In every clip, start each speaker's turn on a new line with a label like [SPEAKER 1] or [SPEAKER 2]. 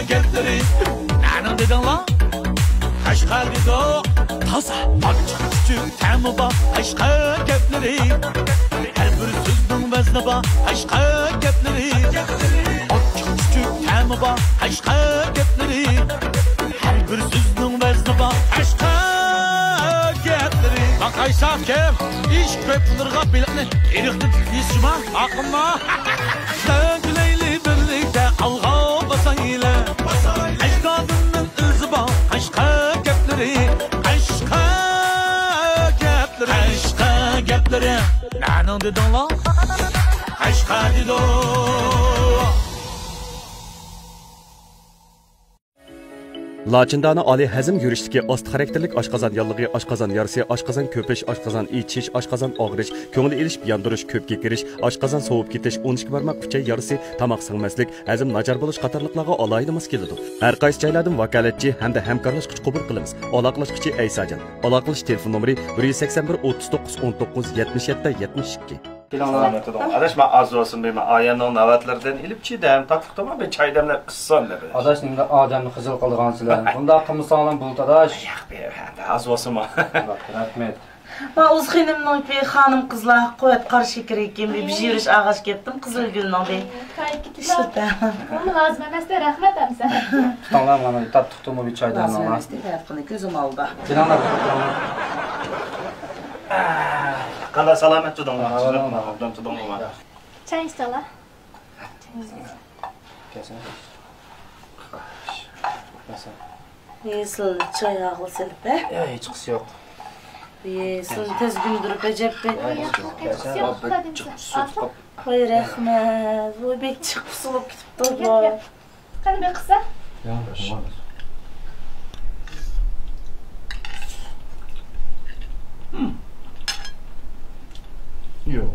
[SPEAKER 1] gapleri Nanin dedin lan Aşka dedik Taza Açık küçük temi var Aşka gapleri Her bir sözün vezni var Aşka gapleri Açık küçük temi var Aşka gapleri Her bir sözün vezni var Aşka gapleri Bak Aysaf kim İş köpülürge bilikni Erikni tükleyişime Akınma Söngüleyli birlikte Alğa basayla Aşkadının özü var Aşka gapleri Aşka gapleri Aşka gapleri Nanin dedin lan Aşka dedik
[SPEAKER 2] Laçındana Ali hazm yurişdagi ost xarakterlik oshqozon yallig'i, oshqozon yarasi, oshqozon ko'pish, oshqozon ichish, oshqozon og'rish, ko'ngil elish, yondirish, ko'pga kirish, oshqozon sovib ketish, 12 barmoq uchay yarasi, tomoq singmaslik, hazm nachar bo'lish qatorliqlarga alohida mos keladi. Har qaysi joylardan vakolatchi hamda hamkorlashuvchi qabul qilamiz. Aloqalashuvchi Aysajon. Aloqalash telefon nomeri 181 39 19 77 72.
[SPEAKER 3] Adaş ben az olsun benim ayanın avatlardan ilip çiğdem tatlık tamam ben çay demler kıssan da be.
[SPEAKER 4] Adaş nimde adamı kızıl kılgansılar. Bunda kımı sağlam bulut adaş.
[SPEAKER 3] Yok be az olsun ma.
[SPEAKER 4] Rahmet.
[SPEAKER 5] Ma uzxinimning bir hanım kızlar koyat karşı kireyken bir jiriş ağaç gittim kızıl gülünün de.
[SPEAKER 6] Kayıt gittiler. Onu lazım emesle rahmet emsen.
[SPEAKER 4] Tutanlar bana tatlık tutma bir çay demler.
[SPEAKER 5] Lazım emesle yapkını gözüm aldı.
[SPEAKER 4] Bilanlar.
[SPEAKER 3] Kala salamet tudun ma. Abdan tudun ma.
[SPEAKER 6] Çay istala.
[SPEAKER 4] Kesin.
[SPEAKER 5] Yesil çay ağlı silip be.
[SPEAKER 4] Ya hiç kısı yok.
[SPEAKER 5] Yesil tez gündürüp ecep be.
[SPEAKER 6] Yok dedim size.
[SPEAKER 5] Koy rahmet. Bu bek çık pusulup gitip
[SPEAKER 6] Gel
[SPEAKER 5] durdu.
[SPEAKER 6] gel. Hani bir kısa.
[SPEAKER 4] Ya
[SPEAKER 3] Yok.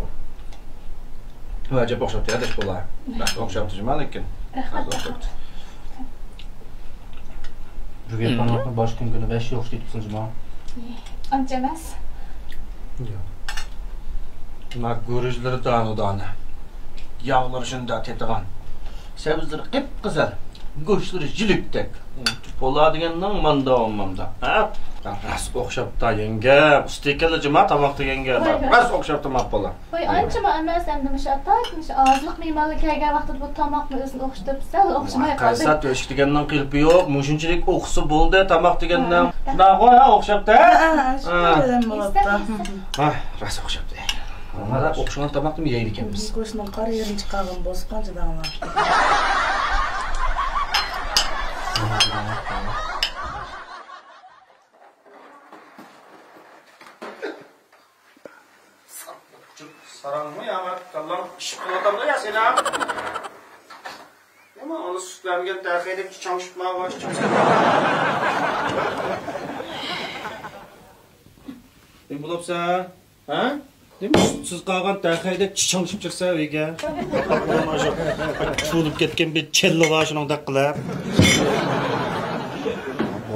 [SPEAKER 3] Acaba okşaptı ya da şpolar. Ben okşaptıcımalekin.
[SPEAKER 4] Rüget bana baş gün 5 yok gitsin cuma.
[SPEAKER 6] Anca emez.
[SPEAKER 3] Yok. Mak görücüleri dağını dağını. Yağları şunda tetiğen. Sebizleri kıpkızıl. Göçleri jiliktek. Pola degenden manda olmamda. Ha? Ras okşapta yenge. Ustekeli cima tabakta yenge. Ras okşapta makpola.
[SPEAKER 6] Koy anca mı emez emdemiş ataymış. Ağızlık mimarlık hergen vakti bu tamaklı özünü okşatıp sen okşamaya kaldı.
[SPEAKER 3] Kaysat öşük degenden kılıp yok. Muşunçilik okusu boldu tamak degenden. Şuna koy ha okşapta.
[SPEAKER 5] Şöyle bulutta.
[SPEAKER 3] Ha, ras okşapta. Ama okşanan tamakta mı yeylik
[SPEAKER 5] Biz koşunun karı yerini çıkarın bozkanca dağlar.
[SPEAKER 3] Sarang mı ya bak kallam iş kulatamda ya seni abi. Ama onu süslengen terk edip çalışmaya başlayacağım. Ne bulapsa? Ha? Değil mi? Siz kalkan terk edip çalışıp çıksa evge. Çulup ketken bir çello var şunun dakikalar.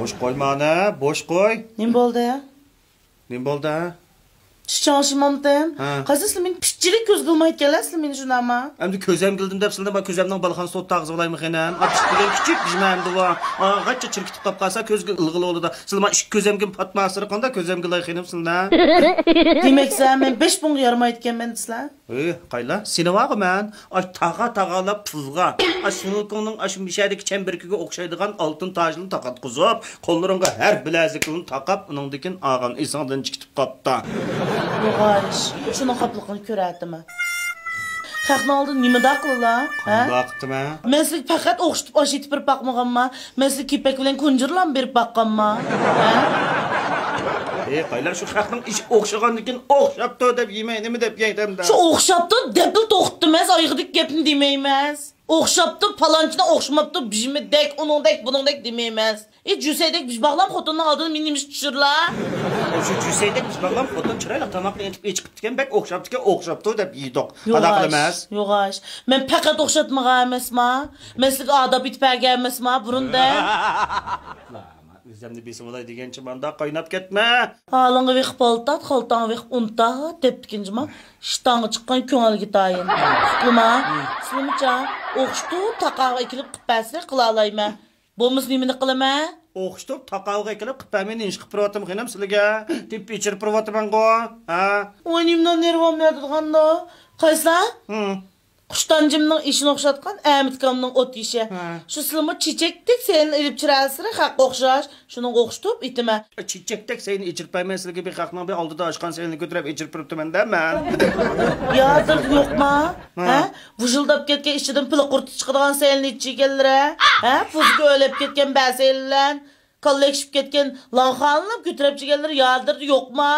[SPEAKER 3] Boş koyma ana, boş koy.
[SPEAKER 5] Ne oldu ya?
[SPEAKER 3] Ne oldu ha?
[SPEAKER 5] Çalışmamdım. Qaysısın men pişçilik göz qilmayt kelasizlar meni shunama.
[SPEAKER 3] Endi ko'zam gildim deb sizlar men ko'zamning balxan sot tag'iz olaymi xenam. Achib degan kichik bijmamdi va. G'acha chirkitib qolib qolsa ko'zga ilg'il oldi. Sizlar ish ko'zamga patmasiri qanda ko'zamga lay xenam sizlar.
[SPEAKER 5] Demak sen men 5 bunga yarmayt ekanman sizlar.
[SPEAKER 3] Qayla? Seni vaqi men ay tag'alab pulga. Shuningning ash mishadagi chamberkiga o'xshaydigan oltin tojni taqatqizib, qo'llaringga har bilazikni taqab, uningdikin og'an esingdan chiqib qopdi.
[SPEAKER 5] Yo'g'arish. Shuni qopligini ko'radimi? Xalqni oldin nima daqillar? Ha?
[SPEAKER 3] Vaqtimi?
[SPEAKER 5] Men sizga faqat o'xshitib osh etib berib baqmaganman. Men sizga kepak bilan kunjirlam berib baqqanman. Ha?
[SPEAKER 3] Qaylar shu xalqning ish o'xshagandikin o'xshabdi deb yemay, nima deb yeydim-da.
[SPEAKER 5] Shu o'xshabdi deb to'xtitmas, oyig'idek gapni demaymiz. O'xshabdi, palonchina o'xshamabdi, bijmidek, uningdek, buningdek demaymiz. Jusaydek biz bağlam xotinning oldini meni nimish tushirlar.
[SPEAKER 3] Shu jusaydek biz bağlam xotin chiroyli tomoqni etib chiqibdigan, bak o'xshabdi deb yedik. Qadaq emas.
[SPEAKER 5] Yo'g'ash. Men faqat o'xshatmagan emasman. Men sizga odob etib bergan emasman burunda.
[SPEAKER 3] O'zimni besimolay degancha manda qaynab ketma.
[SPEAKER 5] Halingga viqib oltat, xaltangga viqib unta debdikinjima. Shtangi chiqqan ko'ngilga tayin. Qilma. Sizlarcha o'xshitib taqaga ikilib qilib bersa qila olayman. Bo'lmasa nimani qilaman?
[SPEAKER 3] O'qishtirib taqavga kelib qipameni ish qilib turatim xinam sizlarga. Deb ichirib turatyapman-ku. Ha?
[SPEAKER 5] Oy nimdan nervam berdirganda? Qayslar? Qushtanjimning ishini o'xshatgan Amitkamning ot ishi. Shu silmi chechakdek seni ilib chirasira haqqa o'xshash. Shuni o'xshatib itima.
[SPEAKER 3] Chechakdek seni ichirpayman sizlarga bir haqning bir oldida oshqan seni ko'tarib ichirib turibman-da men.
[SPEAKER 5] Yo'dir yo'qmi? Ha? Vujildab ketgan ichidan pul qurti chiqadigan seni ichiganlar, ha? Fuzga o'lib ketgan basellar. Kollekshib ketgan lanxanlab ko'tarib chiganlar yo'dir yo'qmi?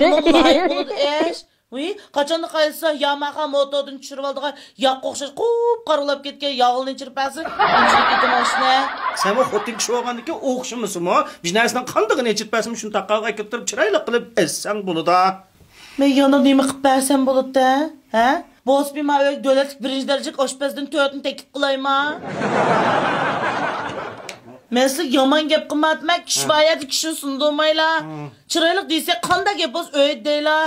[SPEAKER 5] Shuni loyiq bo'ldi ish. Uy, qachonda qaysa Yamaha motodan tushirib oldigan yoqqa o'xshash qop qarulab ketgan yog'ilni chirpasi. Unchalik mashina.
[SPEAKER 3] Sen bu xotin kishi bo'lgandan o'xshamasimi? Biznasidan qandig'ini chirpasimi shuni taqavga kelib turib chiroyli qilib essang bo'ladi.
[SPEAKER 5] Men yana nima qilib bersam bo'ladi-da? Ha? Bosbi ma'lum davlatlik birinchi darajalik oshpazdan 4ni taklif qilayman. Men siz yomon gap qilmatmak, kishvoyatli kishi sundurmaylar. Chiroyli desa qanday gap bo'lsa o'yid deylar.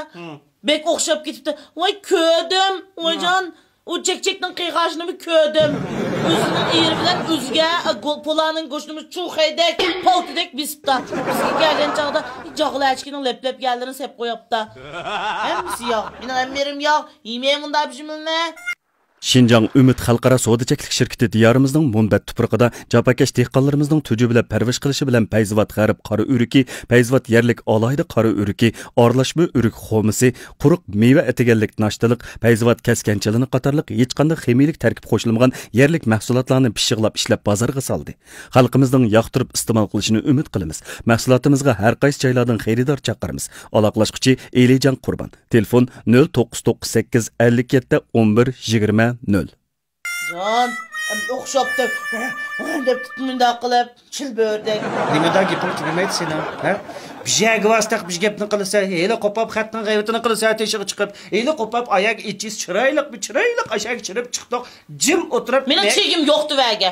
[SPEAKER 5] Bek o'xshab ketibdi. Voy ko'rdim. Voyjon, u chekchekning qiyg'ashini ko'rdim. O'zining eri bilan o'ziga po'laning go'shtini chuxaydek, poltidek bisibdi. Bizga kelgan chog'da jog'lachkining lep-lep galini sep qo'yapti. Hammasi yo'q. Mening merim yo'q. Yemay bunda bishimni.
[SPEAKER 2] Şinjan Ümit Xalqara Savdo-Çeklik şirketi diyarimizning munbat tuprog'ida jafakash dehqonlarimizning tujubila parvish qilishi bilan Payzvat g'arb qora o'riki, Payzvat yerlik alayda qora o'riki, aralashma o'rik xomisi, quruq meva etiganlik nashtalik, Payzvat kaskanchilini qatorliq hech qanday ximiylik tarkib qo'shilmagan yerlik mahsulotlarni pishiqlab ishlab bozorga soldi. Xalqimizning yoqtirib iste'mol qilishini umid qilamiz. Mahsulotimizga har qaysi joylardan xaridor chaqiramiz. Aloqalashquchi Elijan Qurban. Telefon 0998 57 11 20 0.
[SPEAKER 5] Jon, o'xshabdi. Deb tutmunda qilib, chilbördek.
[SPEAKER 3] Nimada gaping tugamaydi seni, ha? Bijaga vastaq bij gapni qilsa, heli qopab xatning g'ayvatini qilsa, teshig'i chiqib, heli qopab oyoq ichis chiroyli ashak chirib chiqdiq, jim o'tirib.
[SPEAKER 5] Mening chegim yo'qdi vaga.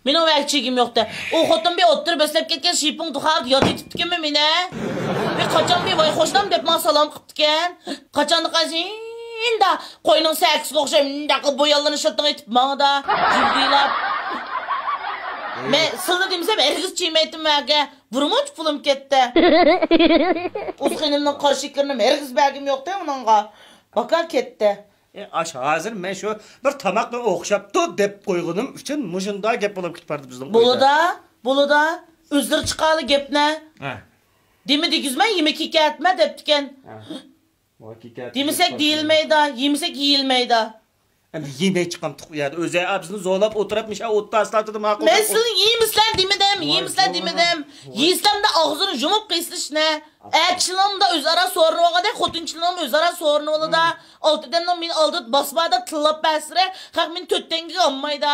[SPEAKER 5] Mening vaga chegim yo'qdi. U xotin bir o'tirib beslab ketgan shiping duxardi yod etibdikanmi meni? Bir qachon bir voy xo'shnam deb men salom qilibdikan. Qachon qasin Inda qo'yning saksiga o'xshaymi? Qilib bo'yallarni shotdan aytib mangda jiddilab. Men sizga demsam ergiz chiymaydim vaga. Burmoch pulim ketdi. O'zxinimning qoshiklarini ergiz bagim yo'qda uningga. Bakar ketdi.
[SPEAKER 3] Aş hozir men shu bir tamoqni o'xshabdi deb qo'yganim uchun mushunda gap bo'lib ketib bardi bizning.
[SPEAKER 5] Bo'ladi. O'zlari chiqali gapni. Demi degizman yemek hikayatma debdikan. Demisek deyilmeydi, yemesek yiyilmeydi.
[SPEAKER 3] Hem yemek çıkan tıkıyardı. Özel abisini zorlap oturupmuş, otta aslatırdı mağul.
[SPEAKER 5] Ben sizin yemişler demedim. Yiysem de ağzını yumup kıyslış ne? Ekşilom da özara sorunu olada, xotinçilom özara sorunu olada. Altıdan min aldı basmada tılap basire, hak min töttengi olmaydı.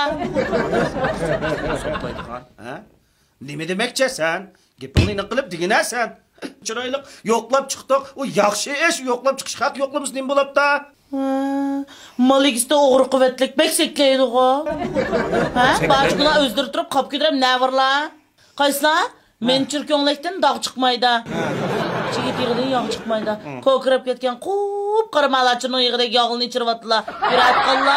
[SPEAKER 3] Ne demekçe sen? Gepini nıkılıp digine sen. Çıraylık yoklap çıktık. O yaxşı eş yoklap çıkış hak yoklamız neyim bulap da?
[SPEAKER 5] Maligiste oğru kuvvetlik bek sekleydi o. Başkına özdürüp durup kap gidirem ne var la? Kaysla? Men çürkönlekten dağ çıkmaydı. Çekip yığıdan yağ çıkmaydı. Kokrep ketken kup karamalatçının yığıdaki yağını içirip attılar. Bir atqalla.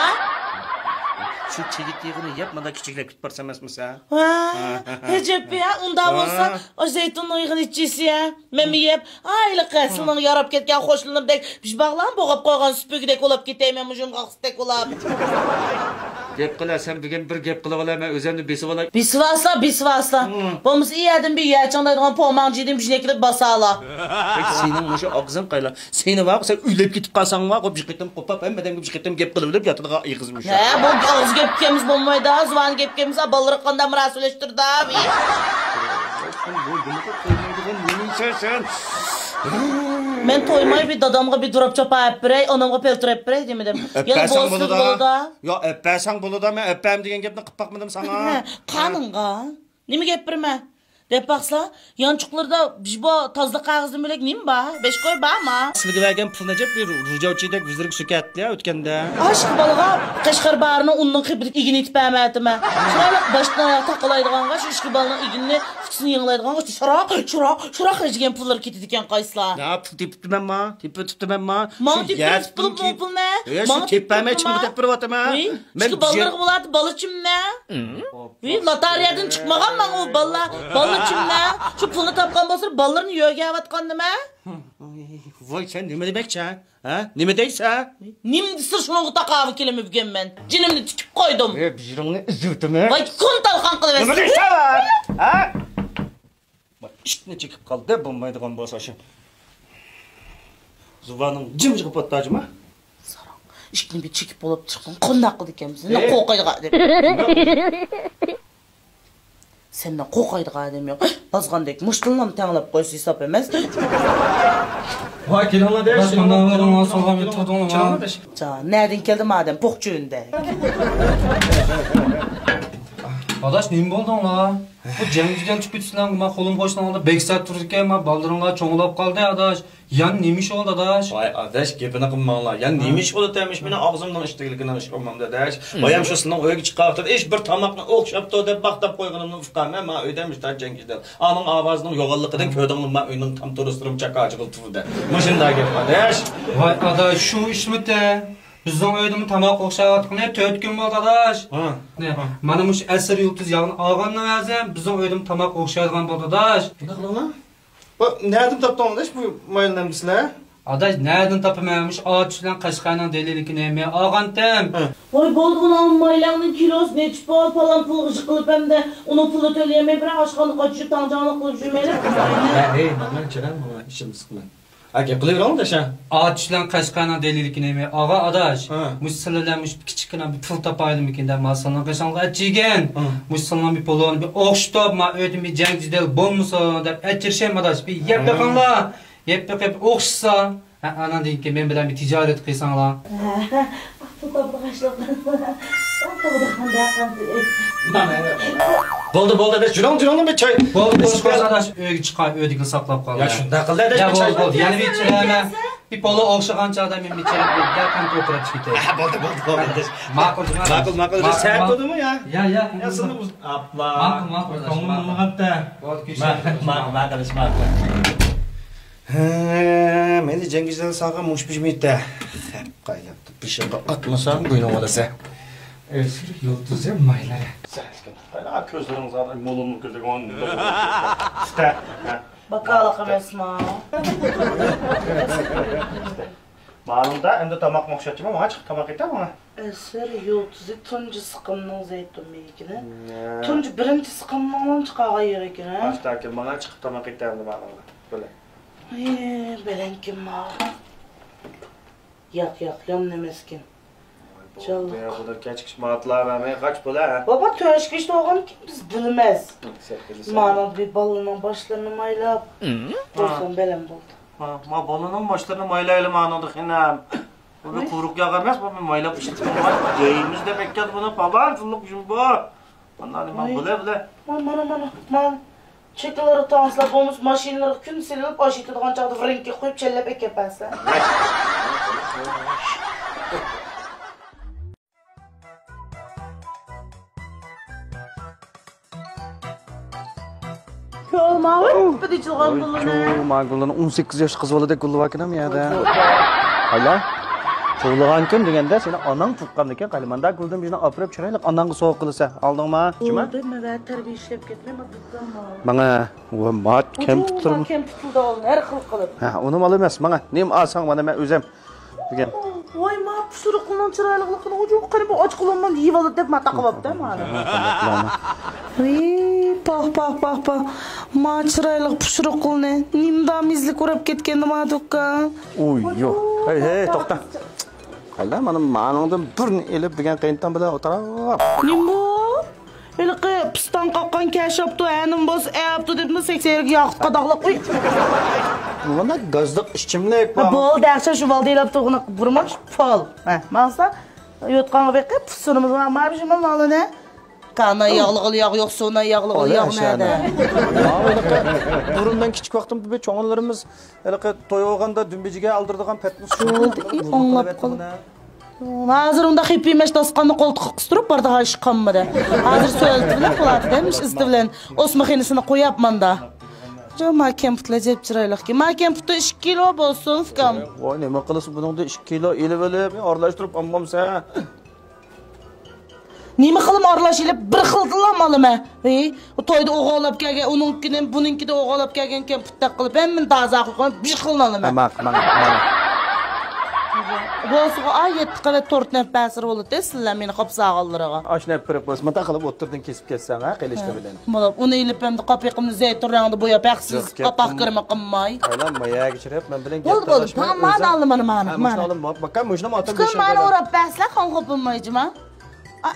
[SPEAKER 3] Şu çekip yığını yapmadan küçüklep git barsamaz mı sen?
[SPEAKER 5] Hecep ya, onda olsa o zeytunun yığını içisi ya. Memi yep, aylı qasının yarap ketken hoşlanır dek. Biz bağlan boğap koygan süpügidek olap keteyim muşum qaqsıdek olap.
[SPEAKER 4] Gep qila, sen bugün bir gep qila ola, men özümni besib olay.
[SPEAKER 5] Besib asla. Bo'lmasa iyi edim bir yerçandaydigan po'mangjidim bijnekilib basala.
[SPEAKER 3] Senin muşu ağzın qayla. Seni var, sen üylep ketip qalsan var, o bijqitim qopap, hemmadan bijqitim gep qilib yatırga yığızmış.
[SPEAKER 5] Bu ağız gepkemiz bo'lmaydi, zuvan gepkemiz balırıq qanda murasulashtirdi. Men to'ymay bir dadamga bir durab chopab beray, onamga peltirib beray demedim.
[SPEAKER 3] Yana bo'lsin bo'ladi. Yo, öpəsən bo'ladi, men öpəm degan gapni qilib baxmadim sana.
[SPEAKER 5] Qanınga. Nima gap berma? Dep baqsa, yançuqlarda bu tozli qog'ozni bilak nima ba? 5 qo'y bama.
[SPEAKER 7] Sizga bergan pulni jeb bir rujovchidek vizirga sukatdi o'tganda.
[SPEAKER 5] Aşk balaga Qashqar barını unning qibrit igini etib bermadimi? Shirali boshdan oyoq taqalaydiganga, shu ishki balning igini fiksini yenglaydiganga shura qilgan pullar ketadi ekan qayslar.
[SPEAKER 7] Ya pul tepibmanmi? Tepibmanmi?
[SPEAKER 5] Mana tepib pulni.
[SPEAKER 7] Mana tepmay chiqib deb biryapman.
[SPEAKER 5] Men ballarga bo'ladi, balachimni. Loteriyadan chiqmagan men u ballar. Balachimni. Shu pulni topgan bo'lsa, ballarni yo'ga avatgan nima?
[SPEAKER 7] Voy sen nima demoqchi? Ha? Nima deysan?
[SPEAKER 5] Nim desir shunga taqavi kelimi bugun jinimni tikib qo'ydim.
[SPEAKER 7] Bijringni izirtimi?
[SPEAKER 5] Voy kun talqon qilib
[SPEAKER 7] Nima deysan? Ha? Ishni chekib qoldi, bo'lmaydigan bo'lsa shu. Zuvaning jimjiq pottajmi?
[SPEAKER 5] Sarang. Ishni bir chekib bo'lib chiqqan. Qanday qildi ekanmiz? Qo'qaydiga deb. Senden qo'qaydiga adam yo'q. Bozgandek mushtillam tanglab qo'ysa hisob emas.
[SPEAKER 3] Voy kelinglar deb.
[SPEAKER 8] Bundan so'rab turdingmi?
[SPEAKER 5] Ja, nereden keldi madem poqchunda.
[SPEAKER 8] Adaş nima bo'lding la? Bu jangjidan chiqib ketishdan men qo'lim qo'shdan oldi. Beksat turgan, men baldiringlar cho'ngilab qoldi adaş. Yan nima ish oldi adaş?
[SPEAKER 7] Voy adaş, gapini qilmanglar. Yan nima ish bo'ldi demiş, meni og'zimdan ishtiligini ish qilmamda adaş. Voyam shu sizning uyga chiqibdi, ish bir tomoqni o'xshabdi deb baqtab qo'yganimni ufqaman, men uyda mishtar jangjidan. Aning ovozining yo'g'onligidan ko'rdingmi, men uyning tam turistrim chaqachig'il turdi. Mashunda gap adaş.
[SPEAKER 8] Voy adaş, shu ishmidi? Bizning uyda tomoq o'xshayotgan 4 kun bo'ldi adaş. Ne? Mana mush asr yulduz yog'ni olgandan o'zim bizning uyda tomoq o'xshaydigan bo'ldi adaş.
[SPEAKER 7] Nima qilaman? Bu nereden topdingiz bu mayildan bizlar?
[SPEAKER 8] Adaş nereden topamamış? Ağaç bilan Qashqarning delilikini yemay olgandim.
[SPEAKER 5] Voy bo'ldigan olmaylarning kilosi nechib falan pul qilib hamda uni pulni to'layamay bir oshxona qochib tanjoni qilib yurmaylar.
[SPEAKER 7] Ey, men chiran bu ishim sıkman. Aka qilaverang da sha.
[SPEAKER 8] Ağaç bilan Qashqarning delilikini yemay og'a adaş. Musullanmış kichkina bir pul topaydim ekan deb masalan qashonga achigan. Musullan bir pulni bir o'xshab ma o'ydim bir jangjidel bo'lmasa deb achirsham adaş. Bir yeb taqanlar. Yep o'xshasa, anandan keyin men bilan bir tijorat qilsanglar.
[SPEAKER 7] Bo'ldi deb jurang bir choy.
[SPEAKER 8] Bo'ldi adaş uyga chiqay, uyda saqlab qoldi.
[SPEAKER 7] Ya shunda qildi adaş bir choy.
[SPEAKER 8] Bo'ldi. Yana bir chirama bir polo o'xshagancha odam men bir choy deb ham o'tirib ketay.
[SPEAKER 7] Bo'ldi adaş.
[SPEAKER 8] Ma'qul.
[SPEAKER 7] Sen bo'ldimi ya?
[SPEAKER 8] Ya.
[SPEAKER 7] Ya seni bu.
[SPEAKER 3] Appa.
[SPEAKER 8] Ma'qul.
[SPEAKER 3] Ko'nglim hatta.
[SPEAKER 8] Bo'ldi,
[SPEAKER 3] Ma'qul.
[SPEAKER 7] Meni jangizdan sağa mush pishmaydi. Qaylabdi. Pishga atmasam bo'ynim olasa.
[SPEAKER 8] Esir yulduz maylar.
[SPEAKER 7] Hala ko'zlaring zaten molumlu kirdigan. İşte.
[SPEAKER 5] Bakalım emasma.
[SPEAKER 7] Ma'lumda endi tomoq moqshatchimi? Mana chiqib tomoq etammi?
[SPEAKER 5] Esir yulduzi tunji siqimning zaytun mekini. Tunji birinchi siqimning chiqaga yer ekan.
[SPEAKER 7] Baştaki mana chiqib tomoq etamdi ma'lumda. Böyle.
[SPEAKER 5] Belenkim ma. Yak yonnemeskin.
[SPEAKER 7] Çalık. Ya bu da keçkiş matlar vermeye kaç bula?
[SPEAKER 5] Baba töşkiş doğan kim biz bilmez. Mana bir balının başlarını maylap. Dursun belem buldu.
[SPEAKER 7] Ma balının başlarını maylayla manadık inam. Bunu kuyruk yağı emez, bu maylap işitim. Geyimiz de beklet bunu falan, fırlık şun bu. Bunlar ma bile.
[SPEAKER 5] Man. Çekileri tanslap olmuş maşinleri gün silinip aşıtıdığın çağda frenki koyup çellebek yaparsa. Mavi bir de çılgın bulunu.
[SPEAKER 7] Mağulun 18 yaş kız olarak kullu vakinam ya da. Hala. Çoğulağan gün degende seni anan tuqqandikan qalimanda guldun bizni apirib chiraylik anangga sovuq qilsa aldingmi? Chima?
[SPEAKER 5] Bilma va tarbiya ishlab ketmayman tuqqanman.
[SPEAKER 7] Mana va mat kim tuturmi?
[SPEAKER 5] Kim tutuldi oğlum her xil qilib.
[SPEAKER 7] Ha, uni mal emas. Mana nem alsang mana men o'zim degan.
[SPEAKER 5] Voy ma pushruqning chiroyliligini o'zi qilib och qilolman yeb oldi deb mata qilibdi mana. Pah. Ma chiroyli pushruqni nimdamizlik urib ketgandi ma do'kkan.
[SPEAKER 7] Uy, yo'q. Hey, to'xta. Hala mana ma'nodan bir elib degan qayntan bilan o'tirib.
[SPEAKER 5] Nima? Elqi piston qoqqan kashobdi, anim bo'z ayapti debmi 80 ga yoqib qadoqlab qo'y.
[SPEAKER 7] Mana gazliq ichimlik bor.
[SPEAKER 5] Bo'ldi, yaxshi shu valdeylab to'g'ni burmoq pol. Ha, maqsa yotqanga beqib pusunimiz va mabishim malini. Kana yağlığı yağ yok, sona yağlığı yağ nerede?
[SPEAKER 7] Burundan küçük vaxtım bu çoğunlarımız toy olganda dümbeciге aldırdıgan petmus şu.
[SPEAKER 5] Anlap kal. Hazır onda hipimeş dasqanı koltuq qıstırıp barda haşqanmıdı. Hazır söylediler buladı demiş izdi bilen os makinesini qoyapmanda. Jo makem putlajep çıraylık ki. Makem putu 2 kilo bolsun fkam.
[SPEAKER 7] Vay nima qilasiz buningda 2 kilo elib olib, aralashtirib ammamsa.
[SPEAKER 5] Nima qilib aralash ilib bir xildilar malime. O toyda o'g'olab kelgan, ununkini, bununkida o'g'olab kelgan kem putta qilib, men taza qo'yib bir xillanama.
[SPEAKER 7] Mana.
[SPEAKER 5] Bo'lsa ay 7 qavat 4 nafasir bo'ladi, sizlar meni qopsag'allariga.
[SPEAKER 7] Ashnab kirib qo'ysiz, mata qilib o'tirdin kesib ketsan, ha, qilishdi bilan.
[SPEAKER 5] Bo'lib, uni ilib ham qopiqimni zaytun rangda bo'yab yaxsiz, qopoq kirma qilmay.
[SPEAKER 7] Aylanmaya geçirib, men bilan
[SPEAKER 5] Bo'ldi, tamam, mana olaman, mana.
[SPEAKER 7] Bakam mujna motam
[SPEAKER 5] Kim mana o'rab basla, qon qopmayjima.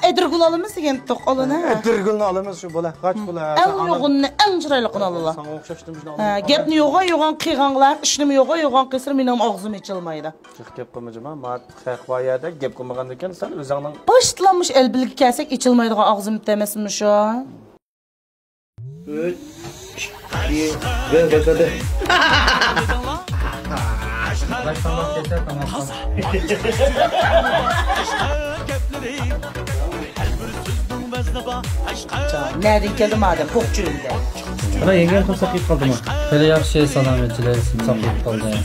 [SPEAKER 5] Edirgul alamiz degan to'q olana.
[SPEAKER 7] Edirgulni olamiz shu bola, qoch bola.
[SPEAKER 5] Eng yo'g'inni, eng chiroyligini olalar.
[SPEAKER 7] Sana o'xshashdim shuni
[SPEAKER 5] Ha, gapni yo'g'on qiyganlar, ishni yo'g'on qilsa mening og'zim ichilmaydi.
[SPEAKER 7] Gap qilmajima, mat xaqvoyada gap qilmagan ekan, sen o'zingning
[SPEAKER 5] Boshlanmış el bilgi kelsak ichilmaydigan og'zim demasmi shu?
[SPEAKER 7] ve bakade.
[SPEAKER 8] Başlamak yeter tamam.
[SPEAKER 5] Nereden keldi madem kokçuyumda.
[SPEAKER 8] Bana yengen kim saklayıp kaldı mı? Böyle yaxşı salametçiler saklayıp kaldı.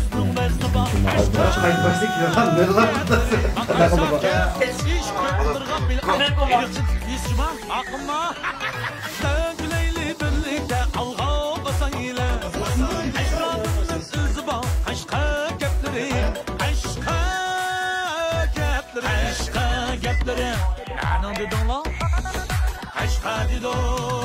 [SPEAKER 1] Aşka gepleri, anam dedin lan. Aşka dedin.